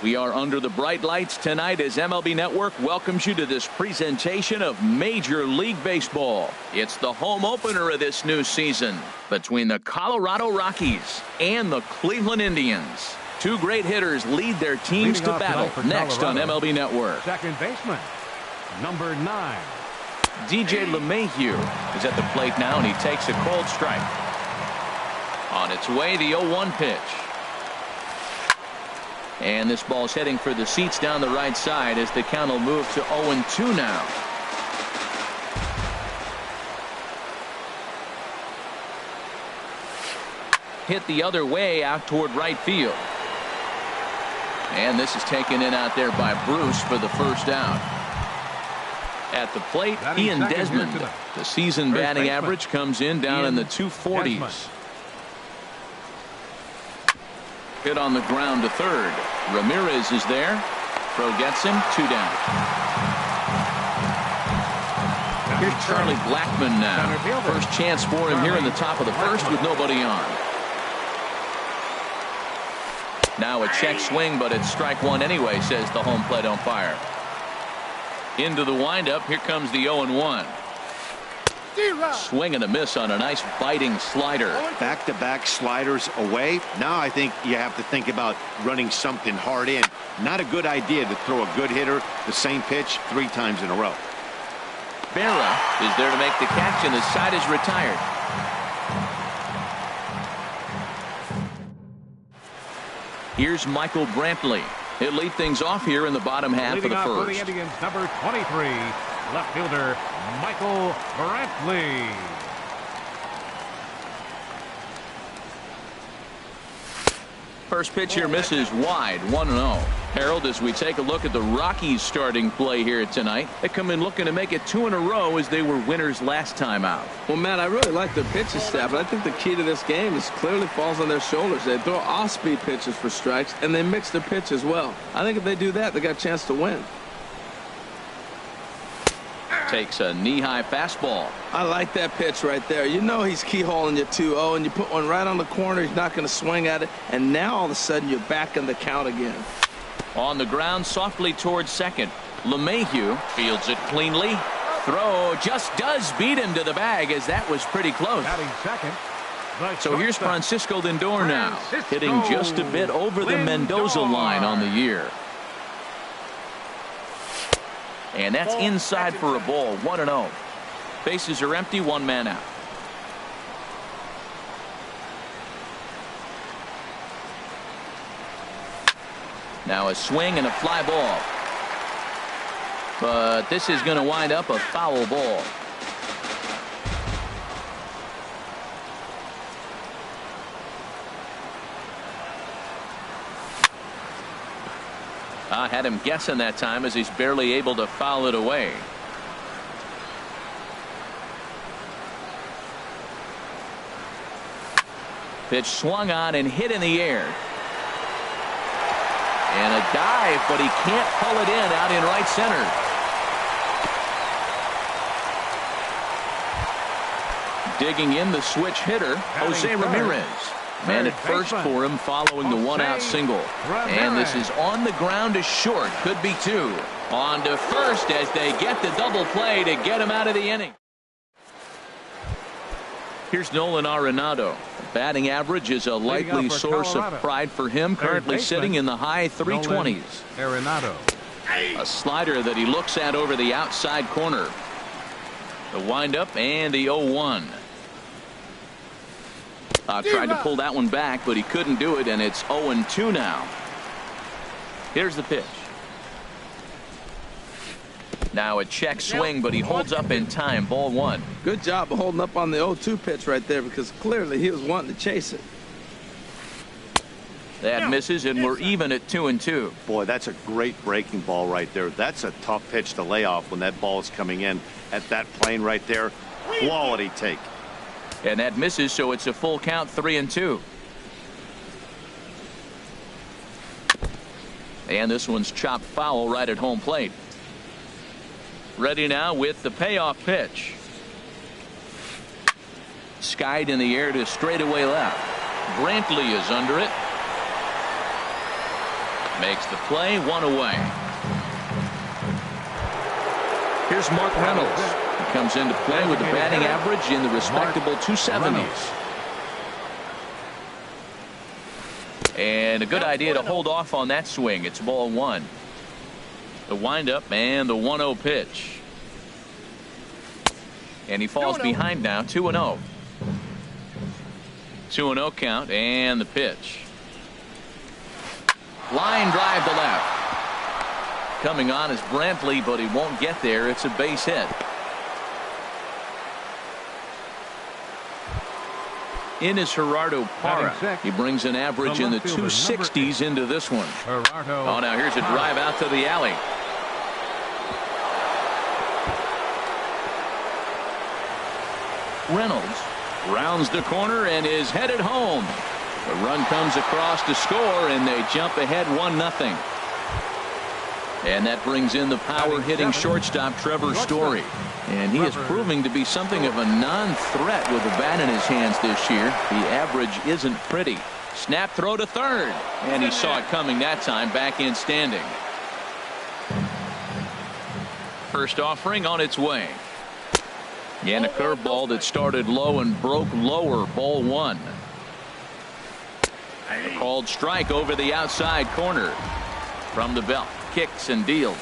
We are under the bright lights tonight as MLB Network welcomes you to this presentation of Major League Baseball. It's the home opener of this new season between the Colorado Rockies and the Cleveland Indians. Two great hitters lead their teams to battle next on MLB Network. Second baseman, number 9. DJ LeMahieu is at the plate now, and he takes a cold strike. On its way, the 0-1 pitch. And this ball's heading for the seats down the right side as the count will move to 0-2 now. Hit the other way out toward right field. And this is taken in out there by Bruce for the first out. At the plate, Ian Desmond. The season batting average comes in down in the 240s. Hit on the ground to third. Ramirez is there. Throw gets him. 2 down. Here's Charlie Blackmon now. First chance for him here in the top of the first with nobody on. Now a check swing, but it's strike one anyway, says the home plate umpire. Into the windup. Here comes the 0-1. Swing and a miss on a nice biting slider. Back-to-back sliders away. Now I think you have to think about running something hard in. Not a good idea to throw a good hitter the same pitch 3 times in a row. Berra is there to make the catch, and the side is retired. Here's Michael Brantley. He'll lead things off here in the bottom half of the first. For the Indians, number 23, left fielder Michael Brantley. First pitch here misses wide, 1-0. Harold, as we take a look at the Rockies starting play here tonight, they come in looking to make it 2 in a row as they were winners last time out. Well, Matt, I really like their pitching staff, but I think the key to this game is clearly falls on their shoulders. They throw off-speed pitches for strikes, and they mix their pitch as well. I think if they do that, they got a chance to win. Takes a knee-high fastball. I like that pitch right there. You know he's keyholing you 2-0, and you put one right on the corner. He's not going to swing at it, and now all of a sudden you're back in the count again. On the ground, softly towards second. LeMahieu fields it cleanly. Throw just does beat him to the bag, as that was pretty close. Second, so here's Francisco Lindor now, hitting just a bit over the Mendoza line on the year. And that's inside for a ball, 1-0. Bases are empty, 1 man out. Now a swing and a fly ball. But this is going to wind up a foul ball. I had him guessing that time as he's barely able to foul it away. Pitch swung on and hit in the air. And a dive, but he can't pull it in out in right center. Digging in the switch hitter, Jose Ramirez. Man at first for him following the 1-out single. And this is on the ground to short. Could be 2. On to first as they get the double play to get him out of the inning. Here's Nolan Arenado. Batting average is a likely source of pride for him. Currently sitting in the high 320s. Arenado. A slider that he looks at over the outside corner. The windup and the 0-1. Tried to pull that one back, but he couldn't do it, and it's 0-2 now. Here's the pitch. Now a check swing, but he holds up in time. Ball 1. Good job of holding up on the 0-2 pitch right there, because clearly he was wanting to chase it. That misses, and we're even at 2-2. Boy, that's a great breaking ball right there. That's a tough pitch to lay off when that ball is coming in at that plane right there. Quality take. And that misses, so it's a full count, 3-2. And this one's chopped foul right at home plate. Ready now with the payoff pitch. Skied in the air to straightaway left. Brantley is under it. Makes the play, 1 away. Here's Mark Reynolds. He comes into play with a batting average in the respectable 270s. And a good idea to hold off on that swing. It's ball 1. The windup and the 1-0 pitch. And he falls behind now, 2-0. 2-0 count and the pitch. Line drive to left. Coming on is Brantley, but he won't get there. It's a base hit. In is Gerardo Parra. He brings an average in the 260s into this one. Oh, now here's a drive out to the alley. Reynolds rounds the corner and is headed home. The run comes across to score, and they jump ahead 1-0. And that brings in the power-hitting shortstop Trevor Story. And he is proving to be something of a non-threat with the bat in his hands this year. The average isn't pretty. Snap throw to third. And he saw it coming that time, back in standing. First offering on its way. And a curveball that started low and broke lower, ball 1. A called strike over the outside corner. From the belt, kicks and deals.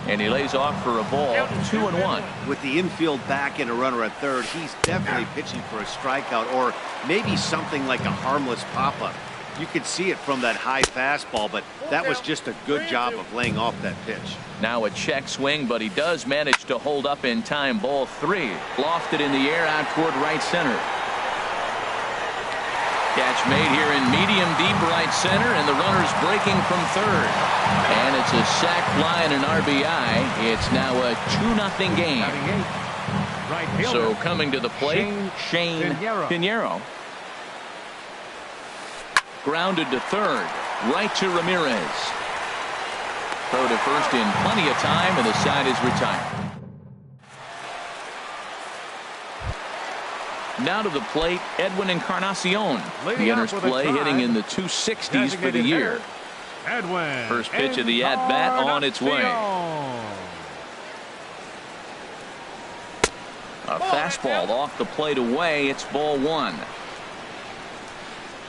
And he lays off for a ball, 2-1. With the infield back and a runner at third, he's definitely pitching for a strikeout or maybe something like a harmless pop-up. You could see it from that high fastball, but that was just a good job of laying off that pitch. Now a check swing, but he does manage to hold up in time. Ball 3. Lofted in the air out toward right center. Catch made here in medium deep right center, and the runner's breaking from third. And it's a sac fly and an RBI. It's now a 2-0 game. So coming to the plate, Shane Pinheiro. Grounded to third, right to Ramirez. Throw to first in plenty of time, and the side is retired. Now to the plate, Edwin Encarnacion. He enters play hitting in the 260s for the year. First pitch of the at-bat on its way. A fastball off the plate away. It's ball 1.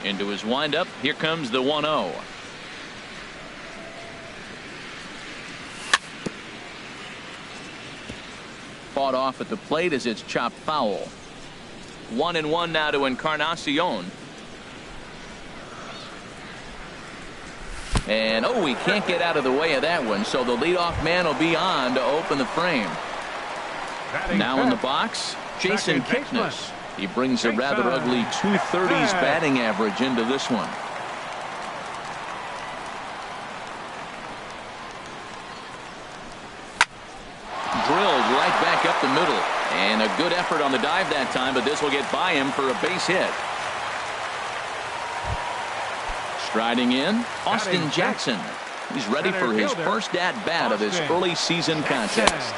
Into his windup. Here comes the 1-0. Fought off at the plate as it's chopped foul. 1-1 now to Encarnacion. And oh, he can't get out of the way of that one, so the leadoff man will be on to open the frame. Now in the box, Jason Kipnis. He brings a rather ugly 230s batting average into this one. Drilled right back up the middle. And a good effort on the dive that time, but this will get by him for a base hit. Striding in, Austin Jackson. He's ready for his first at-bat of this early season contest.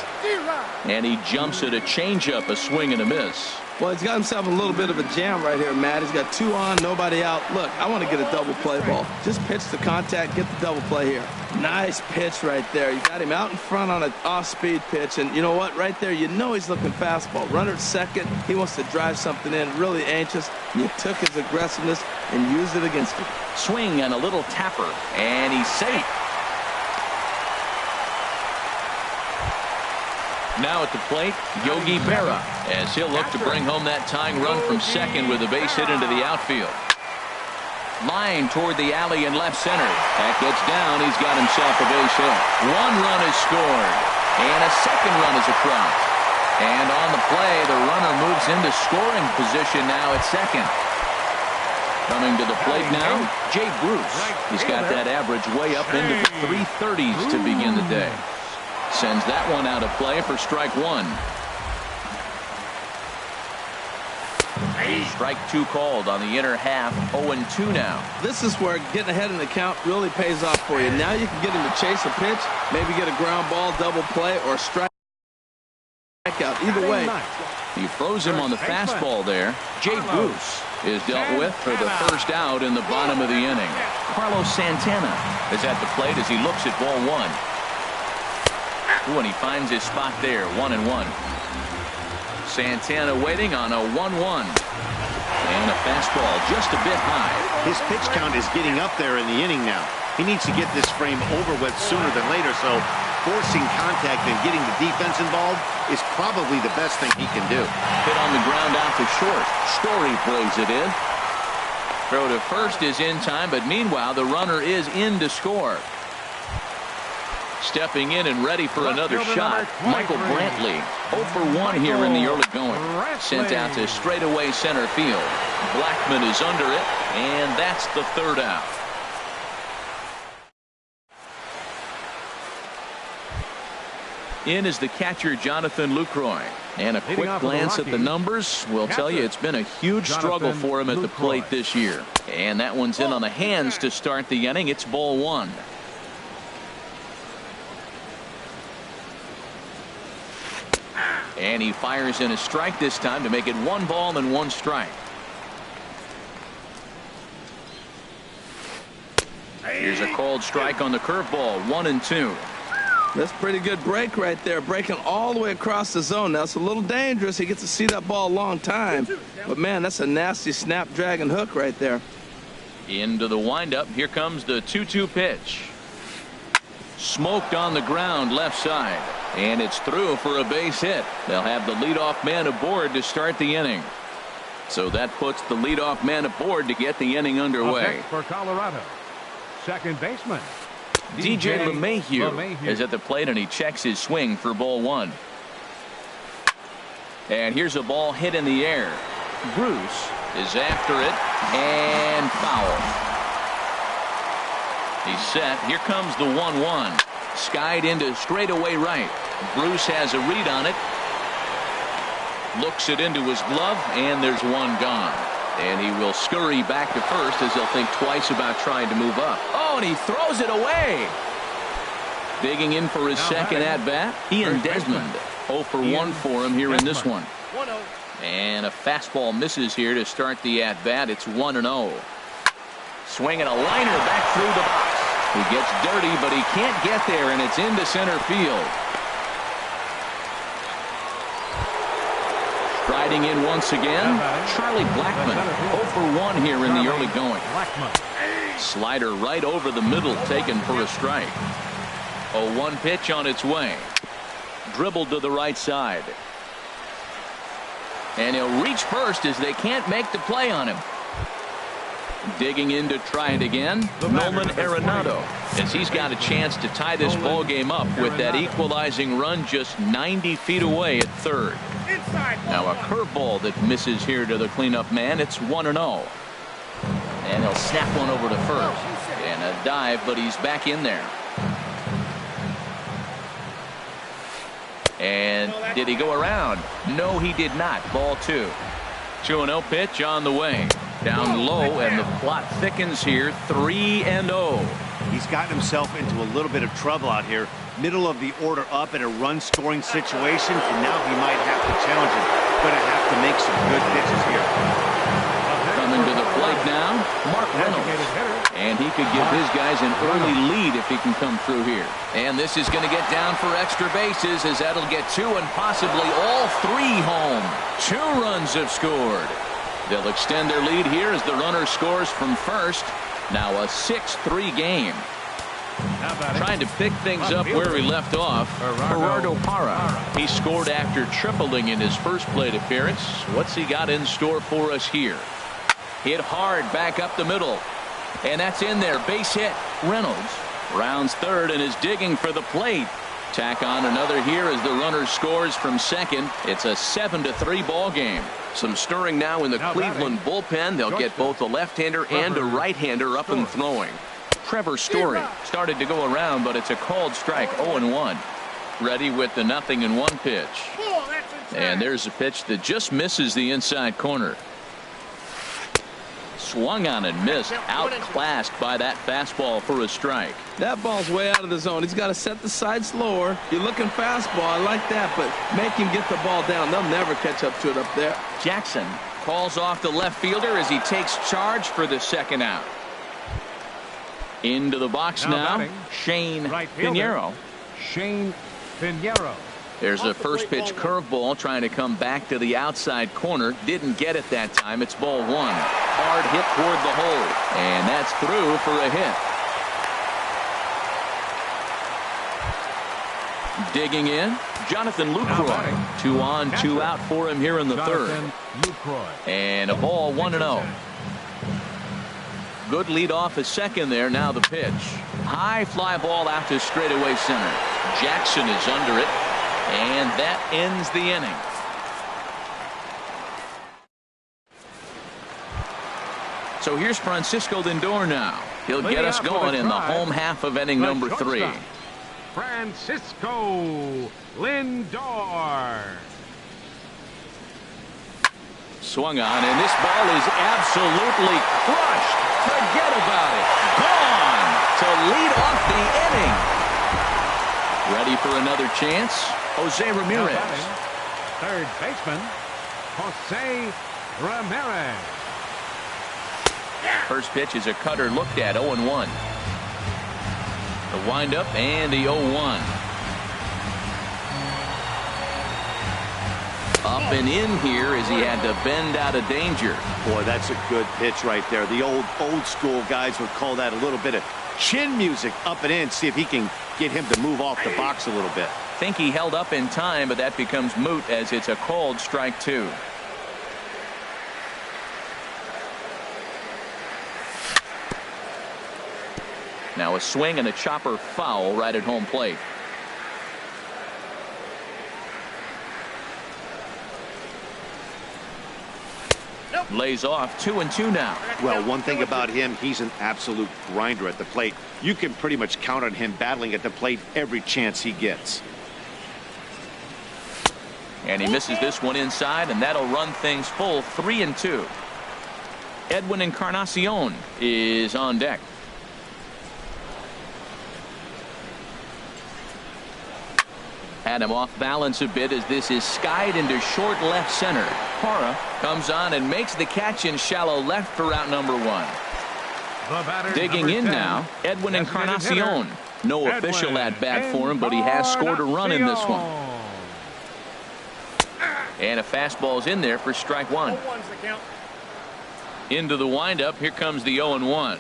And he jumps at a changeup, a swing and a miss. Well, he's got himself a little bit of a jam right here, Matt. He's got 2 on, nobody out. Look, I want to get a double play ball. Just pitch the contact, get the double play here. Nice pitch right there. You got him out in front on an off-speed pitch, and you know what? Right there, you know he's looking fastball. Runner at second, he wants to drive something in, really anxious. You took his aggressiveness and used it against him. Swing and a little tapper, and he's safe. Now at the plate, Yogi Berra, as he'll look to bring home that tying run from second with a base hit into the outfield. Line toward the alley in left center. That gets down. He's got himself a base hit. 1 run is scored, and a second run is across. And on the play, the runner moves into scoring position now at second. Coming to the plate now, Jay Bruce. He's got that average way up into the 330s to begin the day. Sends that one out of play for strike 1. Strike 2 called on the inner half. 0-2 now. This is where getting ahead in the count really pays off for you. Now you can get him to chase a pitch, maybe get a ground ball, double play, or strike out. Either way, He throws him on the fastball there. Jay Bruce is dealt with for the first out in the bottom of the inning. Carlos Santana is at the plate as he looks at ball one. Ooh, and he finds his spot there, 1-1. Santana waiting on a 1-1. And a fastball just a bit high. His pitch count is getting up there in the inning now. He needs to get this frame over with sooner than later, so forcing contact and getting the defense involved is probably the best thing he can do. Hit on the ground out to short. Story plays it in. Throw to first is in time, but meanwhile the runner is in to score. Stepping in and ready for another shot, Michael Brantley. 0 for 1 here in the early going. Sent out to straightaway center field. Blackman is under it, and that's the third out. In is the catcher, Jonathan Lucroy. And a quick glance at the numbers will tell you it's been a huge struggle for him at the plate this year. And that one's in on the hands to start the inning. It's ball one. And he fires in a strike this time to make it 1 ball and 1 strike. Here's a called strike on the curveball, 1-2. That's a pretty good break right there, breaking all the way across the zone. Now, it's a little dangerous. He gets to see that ball a long time. But, man, that's a nasty snapdragon hook right there. Into the windup. Here comes the 2-2 pitch. Smoked on the ground left side. And it's through for a base hit. They'll have the leadoff man aboard to start the inning. So that puts the leadoff man aboard to get the inning underway. For Colorado, second baseman DJ LeMahieu is at the plate, and he checks his swing for ball one. And here's a ball hit in the air. Bruce is after it, and foul. He's set. Here comes the 1-1. Skied into straightaway right. Bruce has a read on it. Looks it into his glove, and there's one gone. And he will scurry back to first as he'll think twice about trying to move up. Oh, and he throws it away. Digging in for his second at-bat, Ian Desmond. 0 for 1 for him here in this one. And a fastball misses here to start the at-bat. It's 1-0. Swinging a liner back through the box. He gets dirty, but he can't get there, and it's into center field. Striding in once again, Charlie Blackman. 0 for 1 here in the early going. Slider right over the middle, taken for a strike. 0-1 pitch on its way. Dribbled to the right side. And he'll reach first as they can't make the play on him. Digging in to try it again, Nolan Arenado, as he's got a chance to tie this ball game up with that equalizing run just 90 feet away at third. Now a curveball that misses here to the cleanup man. It's 1-0. And he'll snap one over to first. And a dive, but he's back in there. And did he go around? No, he did not. Ball 2. 2-0 pitch on the way. Down low, and the plot thickens here. 3-0. He's gotten himself into a little bit of trouble out here. Middle of the order up in a run-scoring situation, and now he might have to challenge him. Going to have to make some good pitches here. Coming to the plate now, Mark Reynolds. And he could give his guys an early lead if he can come through here. And this is going to get down for extra bases, as that'll get 2 and possibly all 3 home. 2 runs have scored. They'll extend their lead here as the runner scores from first. Now a 6-3 game. Trying to pick things up where he left off, Gerardo Parra. He scored after tripling in his first plate appearance. What's he got in store for us here? Hit hard back up the middle. And that's in there. Base hit. Reynolds rounds third and is digging for the plate. Tack on another here as the runner scores from second. It's a 7-3 ball game. Some stirring now in the Cleveland bullpen. They'll get both a left-hander and a right-hander up and throwing. Trevor Story started to go around, but it's a called strike. 0-1. Ready with the 0-1 pitch. And there's a pitch that just misses the inside corner. swung on and missed. Outclassed by that fastball for a strike. That ball's way out of the zone. He's got to set the sights lower. You're looking fastball. I like that, but make him get the ball down. They'll never catch up to it up there. Jackson calls off the left fielder as he takes charge for the second out. Into the box now, batting, Shane right fielder, Pinheiro. Shane Pinheiro. There's a first pitch curveball trying to come back to the outside corner. Didn't get it that time. It's ball one. Hard hit toward the hole. And that's through for a hit. Digging in, Jonathan Lucroy. 2 on, 2 out for him here in the third. And a ball 1-0. Good lead off a second there. Now the pitch. High fly ball out to straightaway center. Jackson is under it. And that ends the inning. So here's Francisco Lindor now. He'll get us going in the home half of inning number 3. Francisco Lindor. Swung on, and this ball is absolutely crushed. Forget about it. Gone to lead off the inning. Ready for another chance? Jose Ramirez. Third baseman, Jose Ramirez. First pitch is a cutter looked at, 0-1. The windup and the 0-1. Up and in here as he had to bend out of danger. Boy, that's a good pitch right there. The old school guys would call that a little bit of chin music. Up and in, see if he can get him to move off the box a little bit. Think he held up in time, but that becomes moot as it's a called strike 2. Now a swing and a chopper foul right at home plate. Lays off 2-2 now. Well, one thing about him, he's an absolute grinder at the plate. You can pretty much count on him battling at the plate every chance he gets. And he misses this one inside, and that'll run things full 3-2. Edwin Encarnacion is on deck. Had him off balance a bit as this is skied into short left center. Hara comes on and makes the catch in shallow left for out number 1. Digging in now, Edwin Encarnacion. No official at bat for him, but he has scored a run in this one. And a fastball's in there for strike 1. Into the windup. Here comes the 0-1.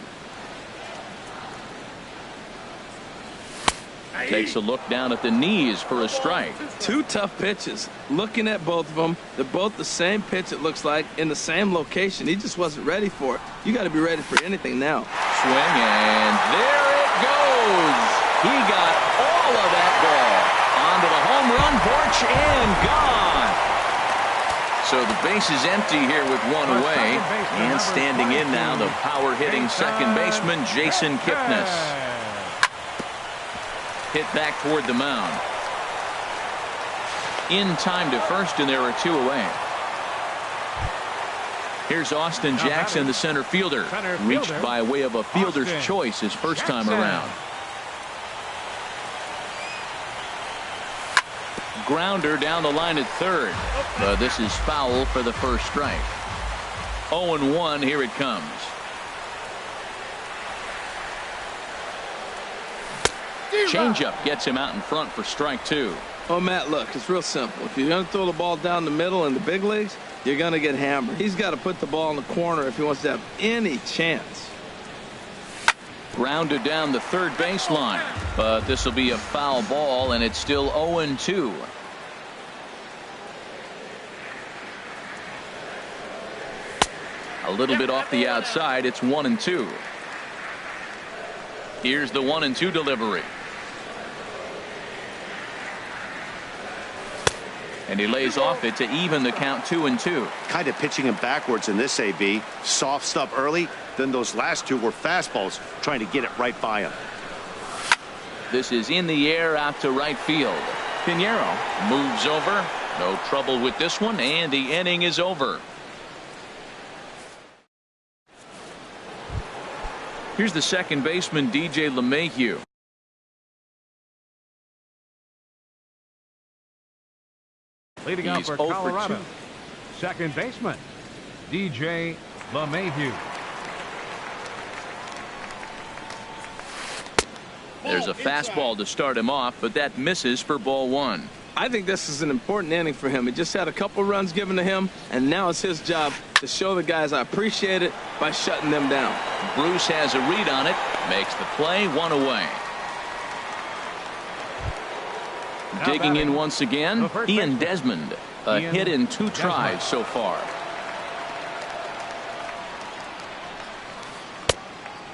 Takes a look down at the knees for a strike. 2 tough pitches. Looking at both of them, they're both the same pitch, it looks like, in the same location. He just wasn't ready for it. You got to be ready for anything now. Swing, and there it goes. He got all of that ball onto the home run porch and gone. So the base is empty here with 1 away. And standing in now, the power-hitting second baseman, Jason Kipnis. Hit back toward the mound. In time to first, and there are 2 away. Here's Austin Jackson, the center fielder. Reached by way of a fielder's choice his first time around. Grounder down the line at third. But this is foul for the first strike. 0-1, here it comes. Changeup gets him out in front for strike 2. Oh, Matt, look, it's real simple. If you're going to throw the ball down the middle in the big leagues, you're going to get hammered. He's got to put the ball in the corner if he wants to have any chance. Grounded down the third baseline, but this will be a foul ball, and it's still 0-2. A little bit off the outside. It's 1-2. Here's the 1-2 delivery. And he lays off it to even the count 2-2. Kind of pitching him backwards in this AB. Soft stuff early, then those last 2 were fastballs trying to get it right by him. This is in the air out to right field. Pinheiro moves over. No trouble with this one, and the inning is over. Here's the second baseman, DJ LeMahieu. Leading off He's for 0 for Colorado, 2. second baseman, DJ LeMahieu. There's a fastball to start him off, but that misses for ball 1. I think this is an important inning for him. He just had a couple runs given to him, and now it's his job to show the guys I appreciate it by shutting them down. Bruce has a read on it, makes the play, 1 away. Digging in once again, Ian Desmond. A hit in 2 tries so far.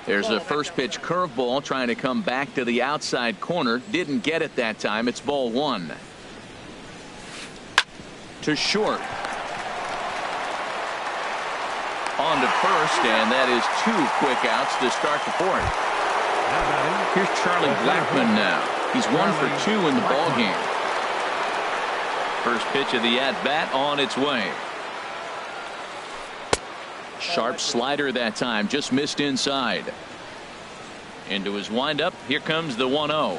There's a first pitch curveball trying to come back to the outside corner. Didn't get it that time. It's ball 1. To short. On to first, and that is 2 quick outs to start the 4th. Here's Charlie Blackmon now. He's 1 for 2 in the ballgame. First pitch of the at-bat on its way. Sharp slider that time, just missed inside. Into his windup, here comes the 1-0.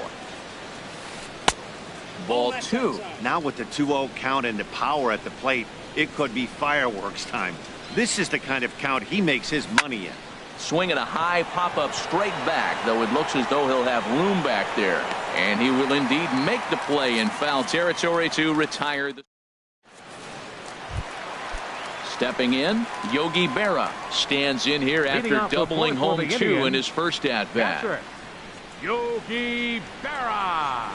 Ball 2. Now with the 2-0 count and the power at the plate, it could be fireworks time. This is the kind of count he makes his money in. Swinging a high pop-up straight back, though it looks as though he'll have room back there. And he will indeed make the play in foul territory to retire the... Stepping in, Yogi Berra stands in here after doubling home 2 in his first at-bat. Yogi Berra.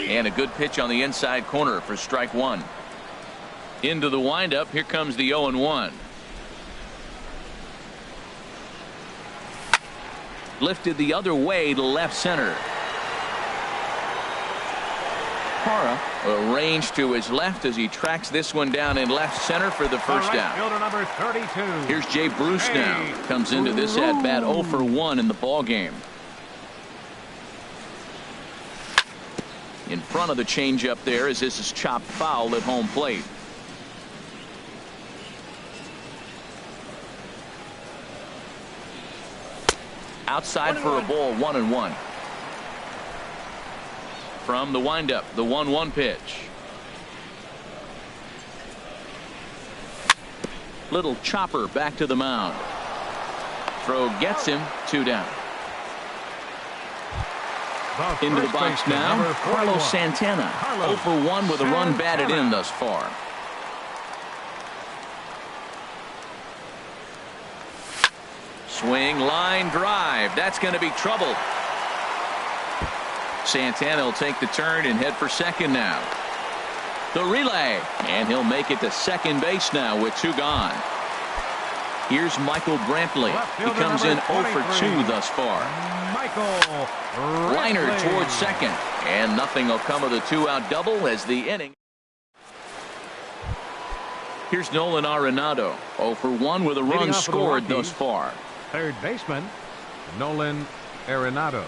And a good pitch on the inside corner for strike 1. Into the windup, here comes the 0-1. Lifted the other way to left center. Parra arranged to his left as he tracks this one down in left center for the first down. Fielder number 32. Here's Jay Bruce now. Comes into this at bat 0 for 1 in the ball game. In front of the changeup there as this is chopped foul at home plate. Outside for a ball, 1-1. From the windup, the 1-1 pitch. Little chopper back to the mound. Throw gets him, 2 down. Into the box now, Carlos Santana. 0 for 1 with a run batted in thus far. Swing, line drive. That's going to be trouble. Santana will take the turn and head for second now. The relay, and he'll make it to second base now with 2 gone. Here's Michael Brantley. He comes in 0 for 2 thus far. Liner towards second, and nothing will come of the 2-out double as the inning. Here's Nolan Arenado. 0 for 1 with a run scored thus far. Third baseman, Nolan Arenado.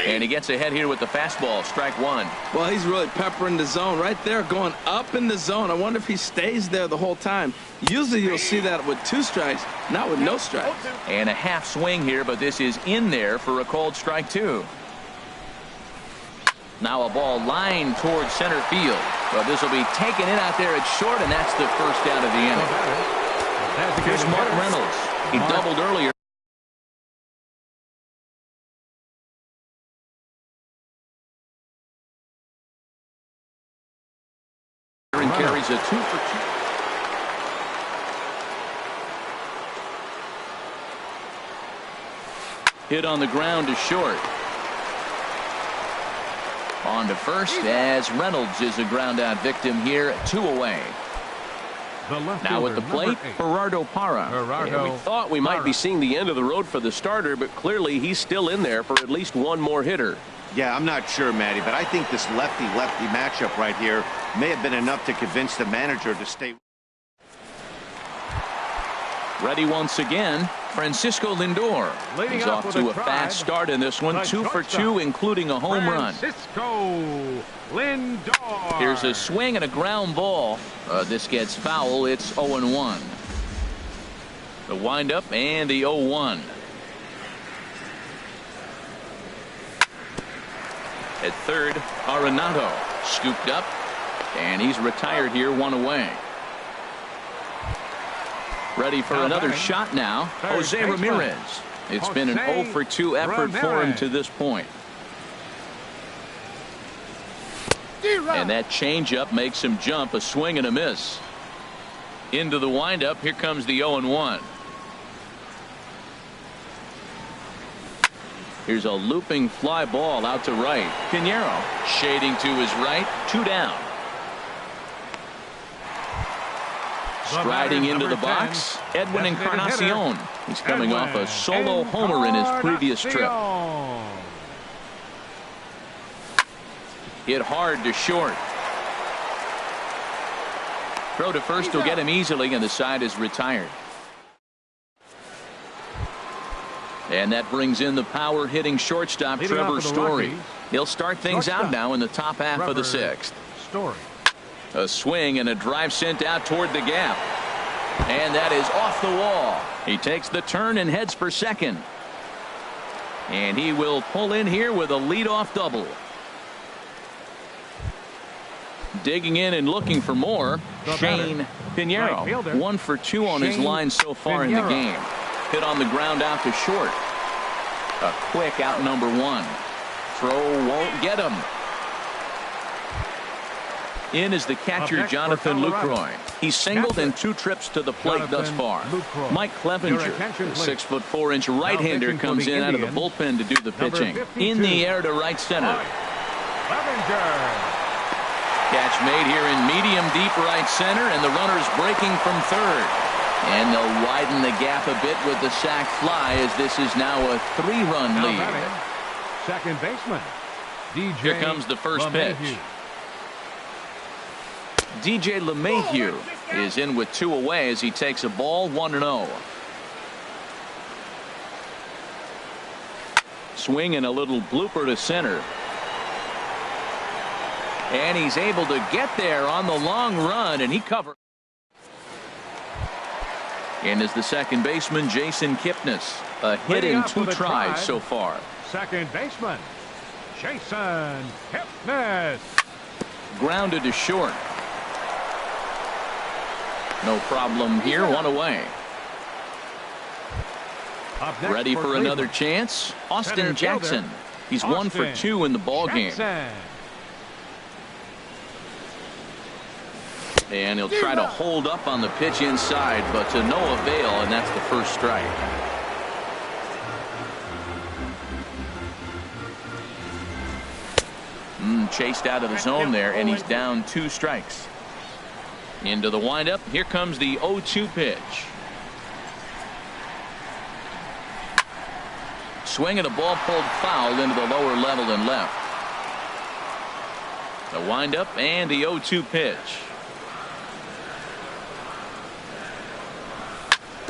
And he gets ahead here with the fastball, strike 1. Well, he's really peppering the zone right there, going up in the zone. I wonder if he stays there the whole time. Usually you'll see that with 2 strikes, not with no strikes. And a half swing here, but this is in there for a called strike 2. Now a ball lined towards center field. Well, this will be taken in out there at short, and that's the first out of the inning. Here's Mark Reynolds. He doubled earlier. And carries a 2 for 2. Hit on the ground to short. On to first as Reynolds is a ground out victim here. 2 away. Now at the plate, Gerardo Parra. And we thought we might be seeing the end of the road for the starter, but clearly he's still in there for at least 1 more hitter. Yeah, I'm not sure, Matty, but I think this lefty-lefty matchup right here may have been enough to convince the manager to stay. Ready once again, Francisco Lindor. He's off to a fast start in this one, 2 for 2, including a home run. Francisco Lindor. Here's a swing and a ground ball. This gets foul. It's 0-1. The windup and the 0-1. At third, Arenado scooped up, and he's retired here, one away. Ready for another shot now, Jose Ramirez. It's been an 0 for 2 effort for him to this point. And that changeup makes him jump, a swing and a miss. Into the windup, here comes the 0-1. Here's a looping fly ball out to right. Pinheiro shading to his right, 2 down. Striding into the box, Edwin Encarnacion. He's coming off a solo homer in his previous trip. Hit hard to short. Throw to first will get him easily, and the side is retired. And that brings in the power-hitting shortstop, Trevor Story. He'll start things out now in the top half of the 6th. A swing and a drive sent out toward the gap. And that is off the wall. He takes the turn and heads for second. And he will pull in here with a leadoff double. Digging in and looking for more, Shane Pinheiro. 1 for 2 on his line so far in the game. Hit on the ground out to short. A quick out number 1. Throw won't get him. In is the catcher, Jonathan Lucroy. He's singled in 2 trips to the plate thus far. Mike Clevenger, the 6'4" right-hander, comes in out of the bullpen to do the pitching. In the air to right center. Catch made here in medium deep right center, and the runner's breaking from third. And they'll widen the gap a bit with the sac fly, as this is now a 3-run lead. Second baseman. Here comes the first pitch. DJ LeMahieu is in with 2 away as he takes a ball, 1-0. Swing and a little blooper to center. And he's able to get there on the long run, and he covers. And is the second baseman, Jason Kipnis. A hit in 2 tries so far. Second baseman, Jason Kipnis. Grounded to short. No problem here, 1 away. Ready for another chance, Austin Jackson. He's 1 for 2 in the ball game. And he'll try to hold up on the pitch inside, but to no avail, and that's the first strike. Chased out of the zone there, and he's down 2 strikes. Into the windup, here comes the 0-2 pitch. Swing and a ball pulled foul into the lower level and left. The windup and the 0-2 pitch.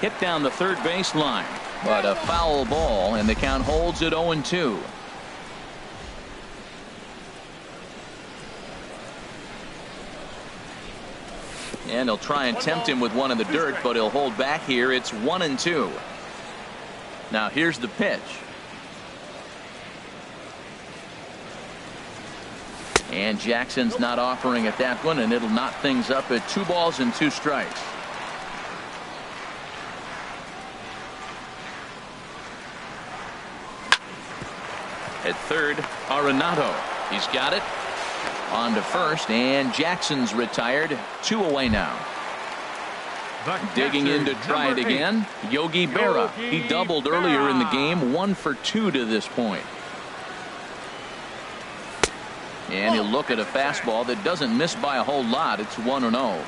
Hit down the third base line, but a foul ball, and the count holds at 0-2. And he'll try and tempt him with one in the dirt, but he'll hold back here. It's 1-2. Now here's the pitch. And Jackson's not offering at that one, and it'll knot things up at 2 balls and 2 strikes. At third, Arenado. He's got it. On to first, and Jackson's retired. 2 away now. Digging in to try it again, Yogi Berra. He doubled earlier in the game, 1 for 2 to this point. And he'll look at a fastball that doesn't miss by a whole lot. It's 1-0.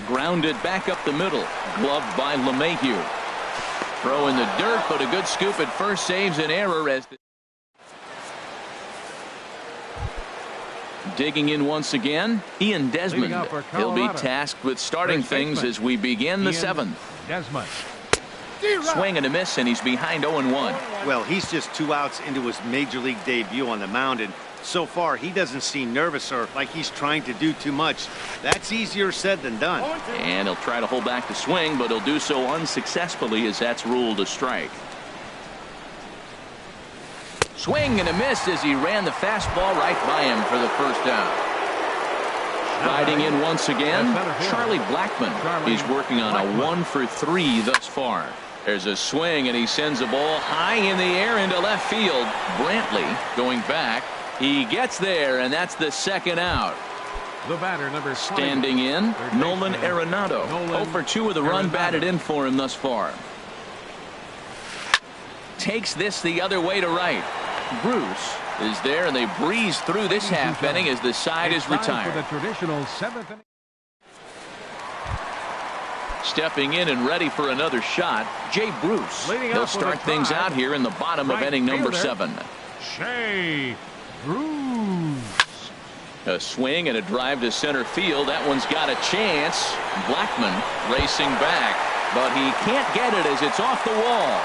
Grounded back up the middle. Gloved by LeMahieu. Throw in the dirt, but a good scoop at first saves an error as digging in once again, Ian Desmond. He'll be tasked with starting things as we begin the 7th. Desmond. Swing and a miss, and he's behind 0-1. Well, he's just 2 outs into his major league debut on the mound, and So far, he doesn't seem nervous or like he's trying to do too much. That's easier said than done. And he'll try to hold back the swing, but he'll do so unsuccessfully as that's ruled a strike. Swing and a miss as he ran the fastball right by him for the first down. Riding in once again, Charlie Blackmon. He's working on a 1-for-3 thus far. There's a swing, and he sends a ball high in the air into left field. Brantley going back. He gets there, and that's the second out. The batter, number 20. Standing in, Nolan Arenado. 0-for-2 with a run batted in for him thus far. Takes this the other way to right. Bruce is there, and they breeze through this half inning as the side is retired. For the traditional 7th inning. Stepping in and ready for another shot, Jay Bruce. He'll start things out here in the bottom of inning number 7. Jay Bruce. A swing and a drive to center field. That one's got a chance. Blackmon racing back, but he can't get it as it's off the wall.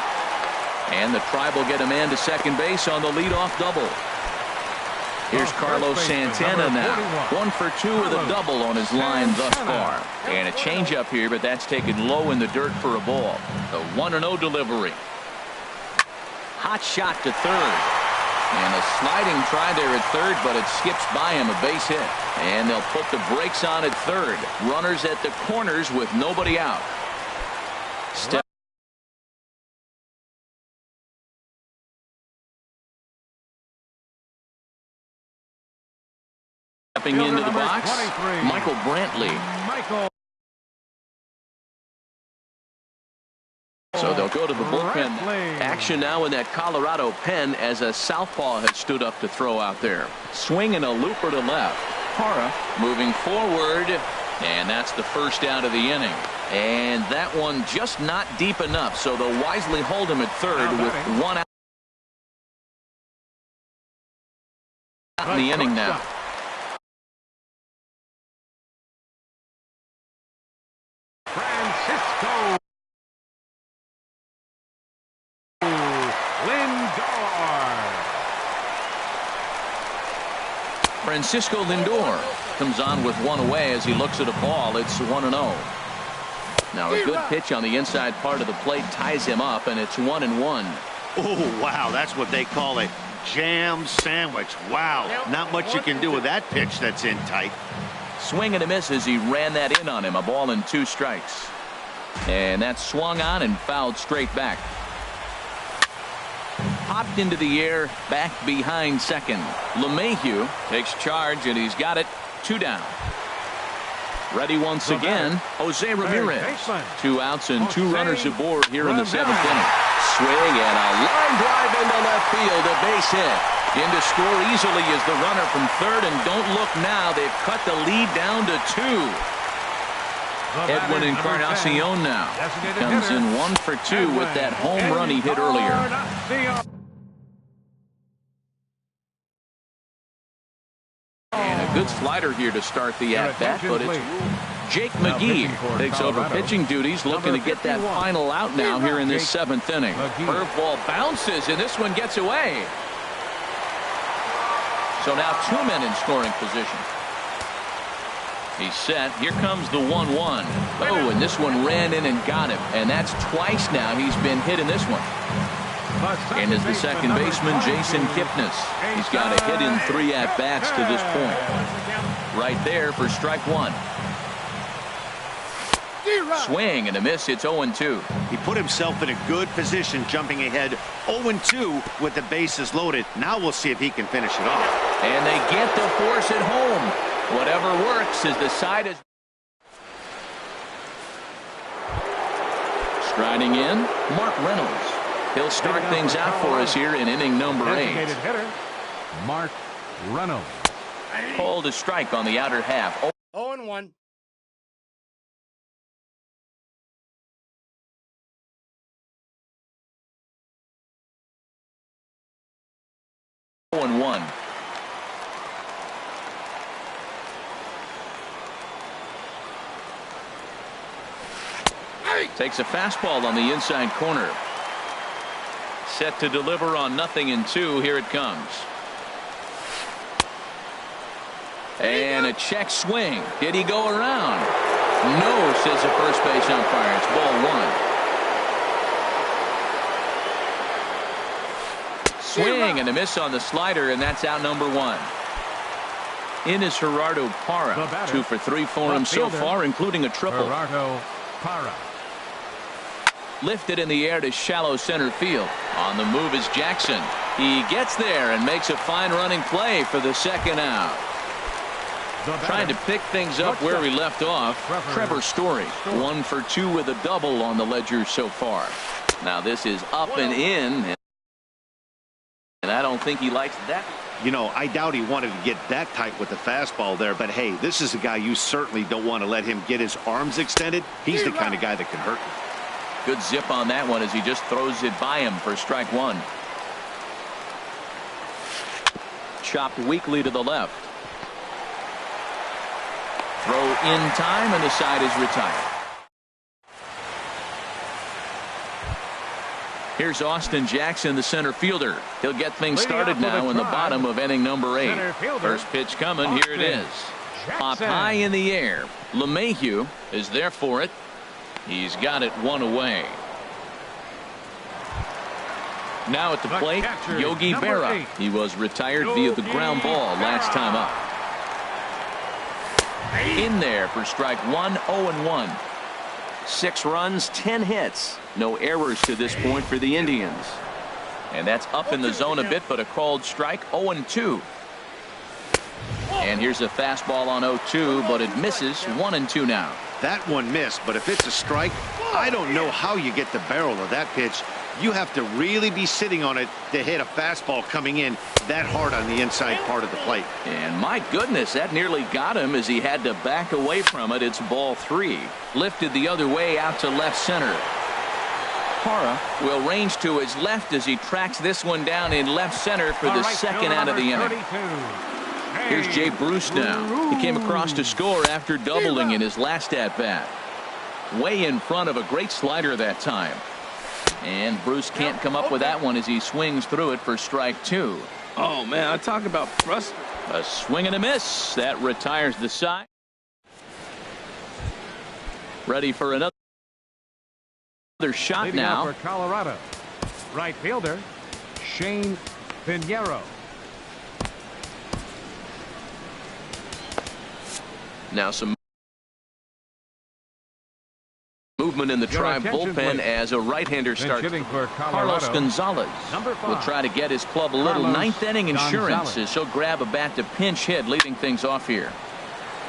And the Tribe will get a man to second base on the leadoff double. Here's Carlos Santana now. 1-for-2 with a double on his line thus far. And a changeup here, but that's taken low in the dirt for a ball. The 1-0 delivery. Hot shot to third. And a sliding try there at third, but it skips by him, a base hit. And they'll put the brakes on at third. Runners at the corners with nobody out. Stepping into the box, Michael Brantley. So they'll go to the bullpen. Action now in that Colorado pen as a southpaw has stood up to throw out there. Swing and a looper to left. Hara moving forward, and that's the first out of the inning. And that one just not deep enough, so they'll wisely hold him at third with 1 out in the inning now. Francisco Francisco Lindor comes on with one away as he looks at a ball. It's 1-0. Now a good pitch on the inside part of the plate ties him up, and it's 1-1. Oh, wow, that's what they call a jam sandwich. Wow, not much you can do with that pitch that's in tight. Swing and a miss as he ran that in on him. A ball and 2 strikes. And that swung on and fouled straight back. Popped into the air, back behind second. LeMahieu takes charge, and he's got it. 2 down. Ready once again, Jose Ramirez. 2 outs and 2 runners aboard here in the 7th inning. Swing and a line drive into left field, a base hit. In to score easily is the runner from third, and don't look now, they've cut the lead down to 2. Edwin Encarnacion now comes in 1-for-2 with that home run he hit earlier. And a good slider here to start the at-bat, but it's Jake McGee takes over pitching duties, looking to get that final out now here in this 7th inning. Curveball bounces, and this one gets away. So now 2 men in scoring position. He's set. Here comes the 1-1. Oh, and this one ran in and got him. And that's twice now he's been hit in this one. And is the second baseman, Jason Kipnis. He's got a hit in 3 at-bats to this point. Right there for strike 1. Swing and a miss. It's 0-2. He put himself in a good position, jumping ahead 0-2 with the bases loaded. Now we'll see if he can finish it off. And they get the force at home. Whatever works as the side is striding in. Mark Reynolds. He'll start things out for us here in inning number 8. Mark Reynolds. Called a strike on the outer half. 0-1. Takes a fastball on the inside corner. Set to deliver on 0-2. Here it comes. And a check swing. Did he go around? No, says the first base umpire. It's ball one. Swing and a miss on the slider, and that's out number one. In is Gerardo Parra. 2 for 3 for him so far, including a triple. Gerardo Parra. Lifted in the air to shallow center field. On the move is Jackson. He gets there and makes a fine running play for the second out. Trying to pick things up where we left off. Trevor Story. 1 for 2 with a double on the ledger so far. Now this is up and in. And I don't think he likes that. You know, I doubt he wanted to get that tight with the fastball there. But, hey, this is a guy you certainly don't want to let him get his arms extended. He's the kind of guy that can hurt you. Good zip on that one as he just throws it by him for strike one. Chopped weakly to the left. Throw in time, and the side is retired. Here's Austin Jackson, the center fielder. He'll get things started now in the bottom of inning number 8. First pitch coming. Here it is. Popped high in the air. LeMahieu is there for it. He's got it one away. Now at the plate, Yogi Berra. He was retired via the ground ball last time up. In there for strike one, 0-1. 6 runs, 10 hits. No errors to this point for the Indians. And that's up in the zone a bit, but a called strike, 0-2. And here's a fastball on 0-2, but it misses. 1-2 now. That one missed, but if it's a strike, I don't know how you get the barrel of that pitch. You have to really be sitting on it to hit a fastball coming in that hard on the inside part of the plate. And my goodness, that nearly got him as he had to back away from it. It's ball 3. Lifted the other way out to left center. Parra will range to his left as he tracks this one down in left center for the second out of the inning. Here's Jay Bruce now. He came across to score after doubling in his last at-bat. Way in front of a great slider that time. And Bruce can't come up with that one as he swings through it for strike 2. Oh, man, I talk about frustrating. A swing and a miss. That retires the side. Ready for another shot Leading now. For Colorado, right fielder Shane Pinheiro. Now some movement in the Tribe bullpen as a right-hander starts. Carlos Gonzalez will try to get his club a little ninth-inning insurance as he'll grab a bat to pinch hit, leading things off here.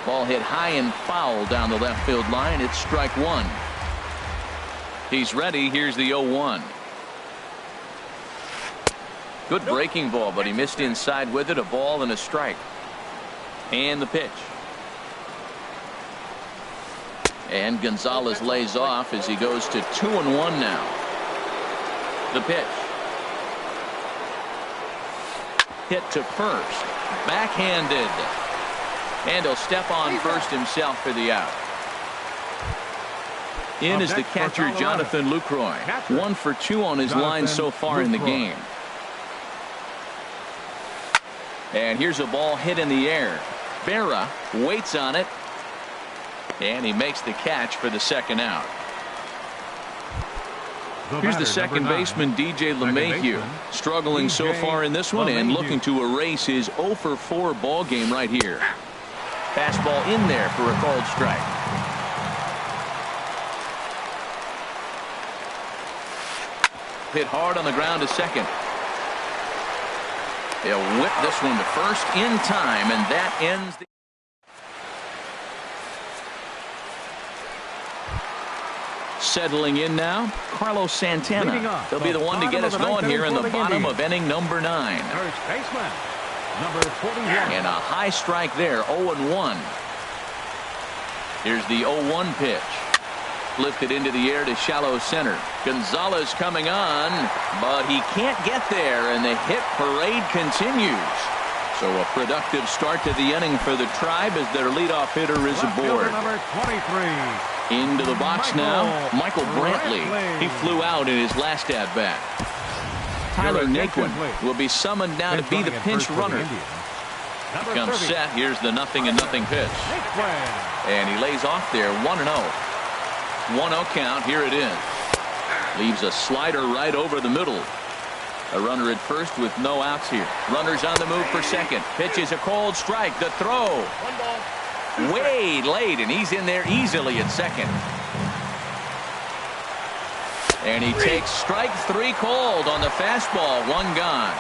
Ball hit high and foul down the left field line. It's strike 1. He's ready. Here's the 0-1. Good breaking ball, but he missed inside with it. A ball and a strike. And the pitch. And Gonzalez lays off as he goes to 2-1 now. The pitch. Hit to first. Backhanded. And he'll step on first himself for the out. In is the catcher, Jonathan Lucroy. 1 for 2 on his line so far in the game. And here's a ball hit in the air. Berra waits on it. And he makes the catch for the second out. Here's the second baseman, DJ LeMahieu, struggling so far in this one and looking to erase his 0 for 4 ball game right here. Fastball in there for a called strike. Hit hard on the ground to second. They'll whip this one to first in time, and that ends the... Settling in now, Carlos Santana. He'll be the one to get us going here in the bottom of inning number 9. First baseman, number 41. And a high strike there, 0-1. Here's the 0-1 pitch. Lifted into the air to shallow center. Gonzalez coming on, but he can't get there, and the hit parade continues. So a productive start to the inning for the Tribe as their leadoff hitter is aboard. Number 23. Into the box now, Michael Brantley. He flew out in his last at-bat. Tyler Naquin will be summoned now to be the pinch runner. Number Comes 30. set. Here's the 0-0 pitch. Swing. And he lays off there. 1-0. 1-0 count. Here it is. Leaves a slider right over the middle. A runner at first with no outs here. Runners on the move for second. Pitch is a cold strike. The throw. Way late, and he's in there easily at second. And he takes strike 3 cold on the fastball. 1 gone.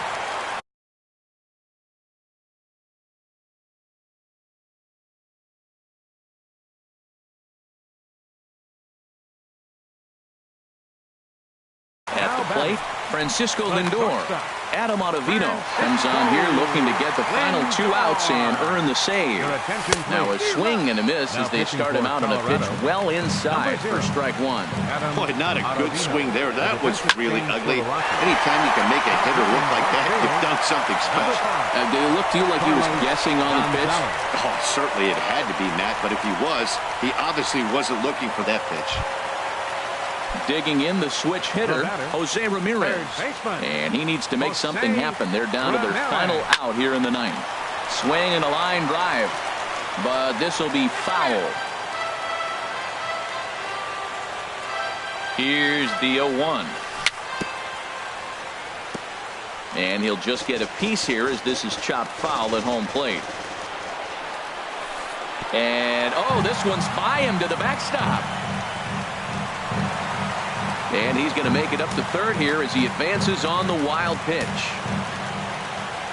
At the plate, Francisco Lindor. Adam Ottavino comes on here looking to get the final 2 outs and earn the save. Now a swing and a miss as they start him out on a pitch well inside for strike 1. Boy, not a good swing there. That was really ugly. Anytime you can make a hitter look like that, you've done something special. Did it look to you like he was guessing on the pitch? Oh, certainly it had to be, Matt, but if he was, he obviously wasn't looking for that pitch. Digging in the switch hitter, Jose Ramirez. And he needs to make something happen. They're down to their final out here in the 9th. Swing and a line drive. But this will be foul. Here's the 0-1. And he'll just get a piece here as this is chopped foul at home plate. And, oh, this one's by him to the backstop. And he's going to make it up to third here as he advances on the wild pitch.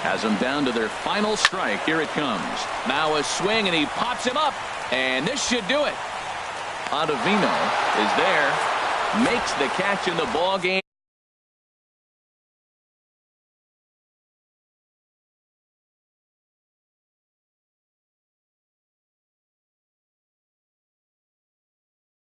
Has them down to their final strike. Here it comes. Now a swing, and he pops him up. And this should do it. Ottavino is there. Makes the catch in the ball game.